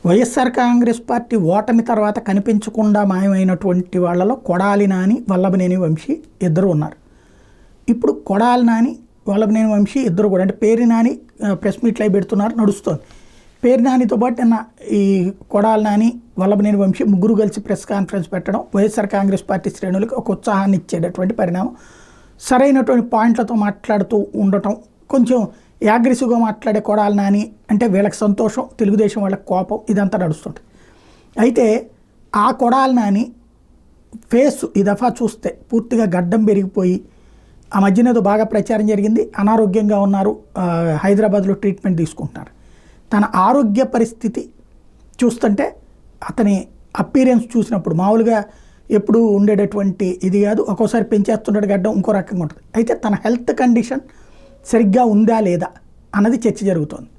YSR Congress party ఓటమి తర్వాత కనిపించకుండా మాయమైనటువంటి వాళ్ళలో కొడాలి నాని, వల్లభనేని వంశీ ఇద్దరు ఉన్నారు. ఇప్పుడు కొడాలి నాని, వల్లభనేని వంశీ ఇద్దరు కూడా అంటే పేరు నాని ప్రెస్ మీట్లు అయి పెడుతున్నారు, నడుస్తుంది. పేరు నానితో పాటు నిన్న ఈ కొడాలి నాని, వల్లభనేని వంశీ ముగ్గురు కలిసి ప్రెస్ కాన్ఫరెన్స్ పెట్టడం వైఎస్ఆర్ కాంగ్రెస్ పార్టీ శ్రేణులకు ఒక ఉత్సాహాన్ని ఇచ్చేటటువంటి పరిణామం. సరైనటువంటి పాయింట్లతో మాట్లాడుతూ ఉండటం, కొంచెం యాగ్రెసివ్గా మాట్లాడే కొడాలి నాని అంటే వీళ్ళకి సంతోషం, తెలుగుదేశం వాళ్ళకి కోపం, ఇదంతా నడుస్తుంటుంది. అయితే ఆ కొడాలి నాని ఫేస్ ఈ దఫా చూస్తే పూర్తిగా గడ్డం పెరిగిపోయి, ఆ మధ్యన ఏదో బాగా ప్రచారం జరిగింది, అనారోగ్యంగా ఉన్నారు, హైదరాబాద్లో ట్రీట్మెంట్ తీసుకుంటున్నారు. తన ఆరోగ్య పరిస్థితి చూస్తుంటే అతని అపీరెన్స్ చూసినప్పుడు మామూలుగా ఎప్పుడు ఉండేటటువంటి ఇది కాదు, ఒక్కోసారి పెంచేస్తుంటాడు గడ్డం, ఇంకో రకంగా ఉంటుంది. అయితే తన హెల్త్ కండిషన్ సరిగ్గా ఉందా లేదా అన్నది చర్చ జరుగుతోంది.